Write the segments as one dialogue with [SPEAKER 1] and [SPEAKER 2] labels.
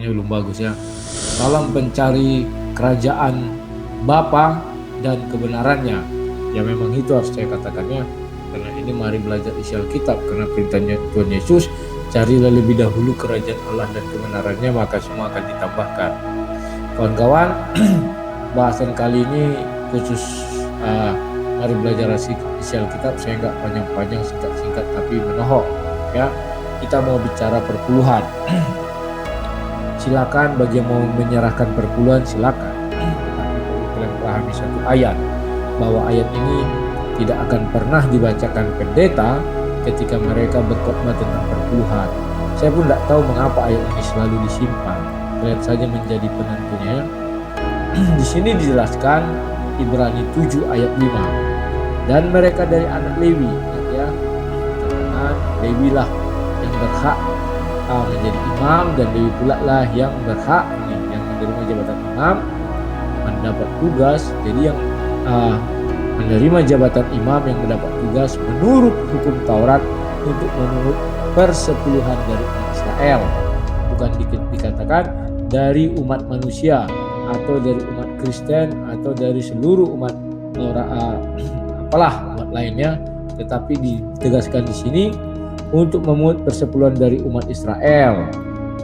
[SPEAKER 1] namanya belum bagus ya. Salam pencari kerajaan Bapa dan kebenarannya. Ya memang itu harus saya katakannya, karena ini mari belajar isi Alkitab, karena perintahnya Tuhan Yesus, carilah lebih dahulu kerajaan Allah dan kebenarannya, maka semua akan ditambahkan. Kawan-kawan, bahasan kali ini khusus mari belajar isi Alkitab, saya nggak panjang-panjang, singkat-singkat tapi menohok ya. Kita mau bicara perpuluhan. Silakan bagi yang mau menyerahkan perpuluhan silakan. Tapi perlu kalian pahami satu ayat, bahwa ayat ini tidak akan pernah dibacakan pendeta ketika mereka berkhotbah tentang perpuluhan. Saya pun tidak tahu mengapa ayat ini selalu disimpan. Lihat saja menjadi penentunya. Di sini dijelaskan Ibrani 7 ayat 5. Dan mereka dari anak Lewi, ya, Lewi lah yang berhak menjadi imam, dan Lewi pula lah yang berhak yang menerima jabatan imam mendapat tugas. Jadi yang menerima jabatan imam yang mendapat tugas menurut hukum Taurat untuk memungut persepuluhan dari umat Israel, bukan dikatakan dari umat manusia atau dari umat Kristen atau dari seluruh umat umat lainnya, tetapi ditegaskan di sini untuk memungut persepuluhan dari umat Israel,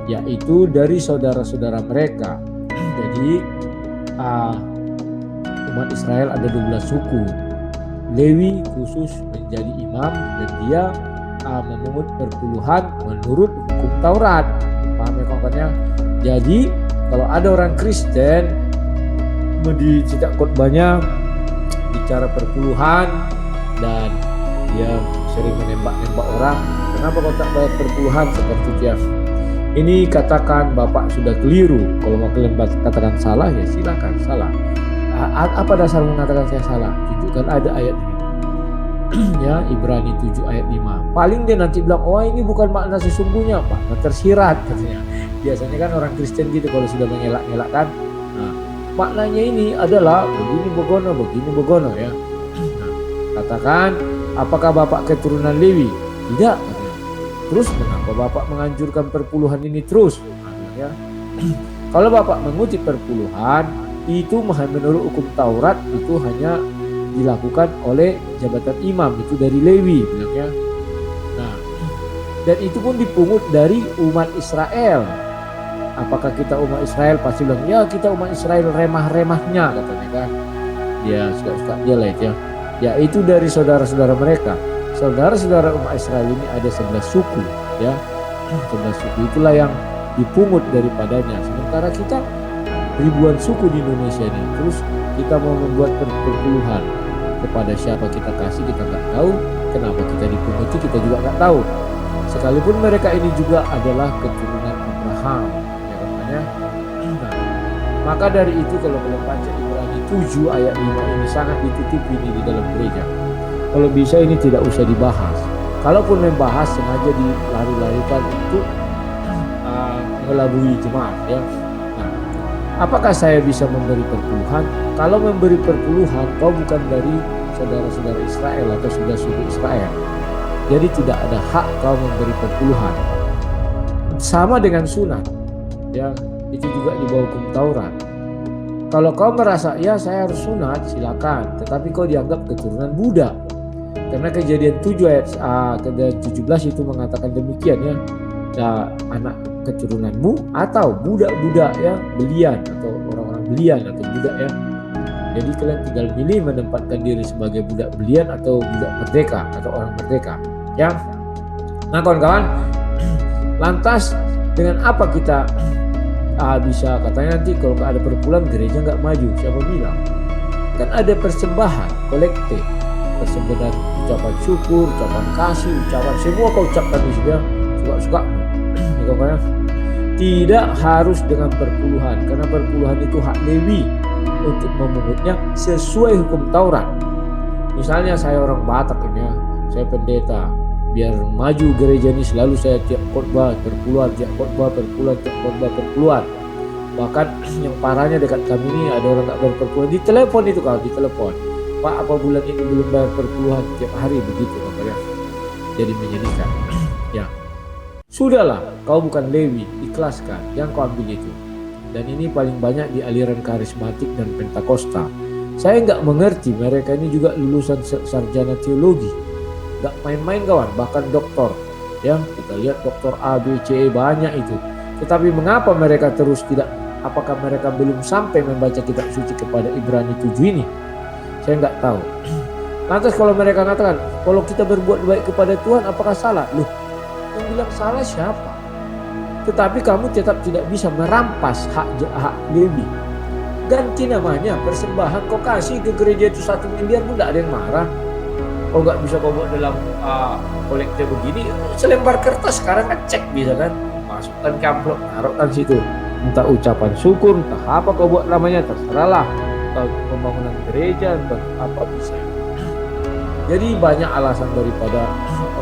[SPEAKER 1] yaitu dari saudara-saudara mereka. Jadi umat Israel ada 12 suku. Lewi khusus menjadi imam dan dia memungut perpuluhan menurut hukum Taurat. Paham ya kawan-kawannya? Jadi kalau ada orang Kristen di setiap khotbahnya bicara perpuluhan dan dia sering menembak-nembak orang, kenapa kau tak bayar perpuluhan seperti dia? Ini katakan Bapak sudah keliru. Kalau mau kalian katakan salah, ya silakan salah. Apa dasar mengatakan saya salah? Tunjukkan ada ayat ini. Ya, Ibrani 7 ayat 5. Paling dia nanti bilang, oh ini bukan makna sesungguhnya, Pak, tersirat katanya. Biasanya kan orang Kristen gitu kalau sudah mengelak-ngelakkan. Nah, maknanya ini adalah begini begono ya. Nah, katakan, apakah Bapak keturunan Lewi? Tidak katanya. Terus mengapa Bapak menganjurkan perpuluhan ini terus? Ya. Kalau Bapak mengutip perpuluhan, itu menurut hukum Taurat itu hanya dilakukan oleh jabatan imam, itu dari Lewi bilangnya. Nah, dan itu pun dipungut dari umat Israel. Apakah kita umat Israel? Pasti bilang, ya kita umat Israel remah-remahnya katanya kan. Dia suka-suka dia lah ya. Yaitu dari saudara-saudara mereka. Saudara-saudara umat Israel ini ada 11 suku ya. 11 suku itulah yang dipungut daripadanya. Sementara kita ribuan suku di Indonesia ini, terus kita mau membuat perpuluhan kepada siapa kita kasih kita nggak tahu, kenapa kita dipunguti kita juga nggak tahu. Sekalipun mereka ini juga adalah keturunan Abraham, ya katanya. Nah, maka dari itu kalau baca Ibrani 7 ayat 5 ini sangat ditutupi ini di dalam gereja. Kalau bisa ini tidak usah dibahas. Kalaupun membahas sengaja dilari-larikan untuk mengelabui jemaat ya. Apakah saya bisa memberi perpuluhan? Kalau memberi perpuluhan, kau bukan dari saudara-saudara Israel atau saudara suku Israel. Jadi tidak ada hak kau memberi perpuluhan. Sama dengan sunat, ya itu juga di bawah hukum Taurat. Kalau kau merasa ya saya harus sunat, silakan. Tetapi kau dianggap keturunan budak. Karena Kejadian 7 ayat 17 itu mengatakan demikian ya. Anak keturunanmu atau budak-budak ya, belian atau orang-orang belian atau budak ya. Jadi kalian tinggal milih menempatkan diri sebagai budak belian atau budak merdeka atau orang merdeka ya. Nah kawan-kawan, lantas dengan apa kita bisa katanya nanti kalau nggak ada perpuluhan gereja nggak maju? Siapa bilang? Kan ada persembahan kolektif, persembahan ucapan syukur, ucapan kasih, ucapan semua kau ucapkan di sini suka-suka. Tidak harus dengan perpuluhan, karena perpuluhan itu hak Lewi untuk memungutnya sesuai hukum Taurat. Misalnya saya orang Batak ini ya, saya pendeta, biar maju gereja ini selalu saya tiap khotbah perpuluhan, tiap khotbah perpuluhan, tiap khotbah perpuluhan. Bahkan yang parahnya dekat kami ini ada orang nggak bayar perpuluhan, di telepon itu kalau di telepon, Pak apa bulan ini belum bayar perpuluhan, tiap hari begitu katanya. Jadi menyedihkan. Ya. Sudahlah, kau bukan Lewi, ikhlaskan, jangan kau ambil itu. Dan ini paling banyak di aliran karismatik dan Pentakosta. Saya nggak mengerti, mereka ini juga lulusan sarjana teologi, nggak main-main kawan, bahkan doktor. Ya, kita lihat doktor A, B, C, E banyak itu. Tetapi mengapa mereka terus tidak? Apakah mereka belum sampai membaca kitab suci kepada Ibrani 7 ini? Saya nggak tahu. Lantas kalau mereka katakan, kalau kita berbuat baik kepada Tuhan, apakah salah? Loh, yang bilang salah siapa? Tetapi kamu tetap tidak bisa merampas hak Lewi. Ganti namanya, persembahan kau kasih ke gereja itu 1 miliar pun tidak ada yang marah. Kau nggak bisa kau buat dalam kolektor begini, selembar kertas sekarang kan cek bisa kan, masukkan ke amplop, taruhkan situ. Entah ucapan syukur, entah apa kau buat namanya, terserahlah. Entah pembangunan gereja, entah apa bisa. Jadi banyak alasan daripada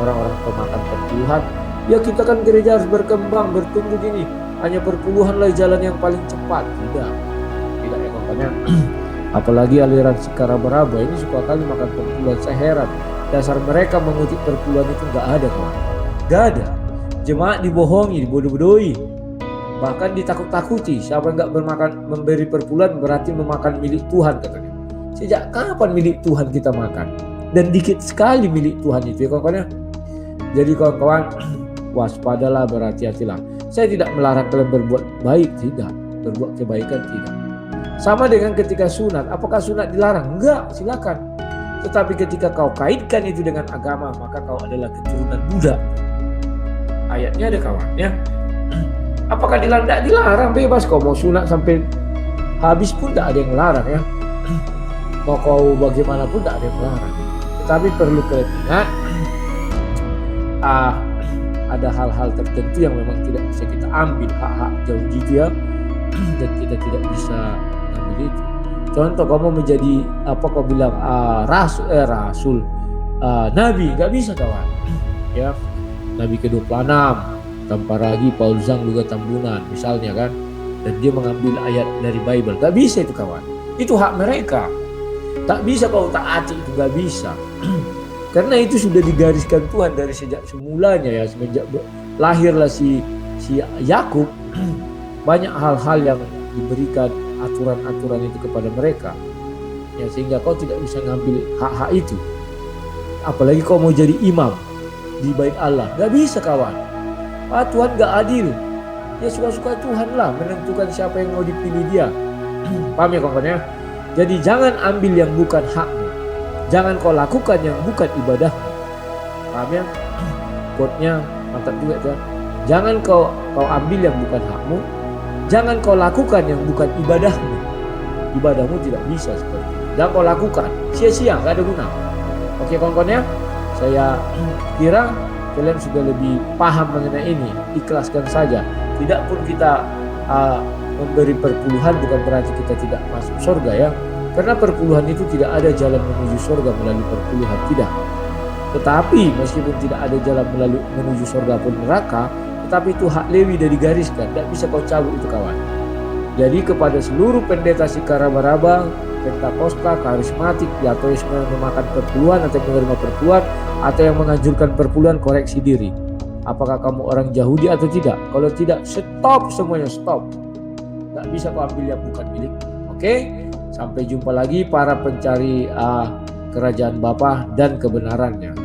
[SPEAKER 1] orang-orang pemakan perpuluhan. Ya kita kan gereja harus berkembang, bertumbuh gini. Hanya perpuluhanlah jalan yang paling cepat. Tidak ya makanya. Apalagi aliran sekarang-beraba ini suka kali makan perpuluhan. Saya heran. Dasar mereka mengutip perpuluhan itu nggak ada kawan. Nggak ada. Jemaat dibohongi, dibodoh-bodohi. Bahkan ditakut-takuti. Siapa yang nggak memberi perpuluhan berarti memakan milik Tuhan katanya. Sejak kapan milik Tuhan kita makan? Dan dikit sekali milik Tuhan itu ya kawan-kawan. Jadi kawan-kawan, waspadalah, berhati-hatilah. Saya tidak melarang kalian berbuat baik, tidak. Berbuat kebaikan, tidak. Sama dengan ketika sunat. Apakah sunat dilarang? Enggak, silakan. Tetapi ketika kau kaitkan itu dengan agama, maka kau adalah keturunan Buddha. Ayatnya ada kawan ya. Apakah dilarang? Tidak dilarang, bebas. Kau mau sunat sampai habis pun tidak ada yang larang ya. Mau kau bagaimanapun tidak ada yang larang. Tetapi perlu kalian ingat, ada hal-hal tertentu yang memang tidak bisa kita ambil, hak-hak jauh gitu ya, dan kita tidak bisa ambil itu. Contoh kamu menjadi apa kau bilang rasul, nabi, nggak bisa kawan. Ya, nabi ke-26 tanpa lagi Paul Zhang juga Tambunan misalnya kan, dan dia mengambil ayat dari Bible, nggak bisa itu kawan. Itu hak mereka. Tak bisa kau taati itu, nggak bisa. Karena itu sudah digariskan Tuhan dari sejak semulanya ya, semenjak lahirlah si Yakub. Banyak hal-hal yang diberikan aturan-aturan itu kepada mereka ya, sehingga kau tidak bisa ngambil hak-hak itu. Apalagi kau mau jadi imam di bait Allah, gak bisa kawan. Tuhan gak adil. Ya suka-suka Tuhan lah menentukan siapa yang mau dipilih dia. Paham ya kawan ya? Jadi jangan ambil yang bukan hakmu. Jangan kau lakukan yang bukan ibadahmu. Paham ya? Quote-nya mantap juga kan? Jangan kau ambil yang bukan hakmu. Jangan kau lakukan yang bukan ibadahmu. Ibadahmu tidak bisa seperti itu. Jangan kau lakukan. Sia-sia, gak ada guna. Oke kawan-kawan ya? Saya kira kalian sudah lebih paham mengenai ini. Ikhlaskan saja. Tidak pun kita memberi perpuluhan bukan berarti kita tidak masuk surga ya. Karena perpuluhan itu tidak ada jalan menuju surga melalui perpuluhan, tidak. Tetapi meskipun tidak ada jalan menuju surga pun neraka, tetapi itu hak Lewi dari gariskan, tidak bisa kau cabut itu kawan. Jadi kepada seluruh pendeta Sikara-Baraba, Pentakosta, karismatik, atau yang memakan perpuluhan atau menerima perpuluhan atau yang menganjurkan perpuluhan, koreksi diri. Apakah kamu orang Yahudi atau tidak? Kalau tidak, stop semuanya, stop. Tidak bisa kau ambil yang bukan milik. Oke? Sampai jumpa lagi para pencari kerajaan Bapa dan kebenarannya.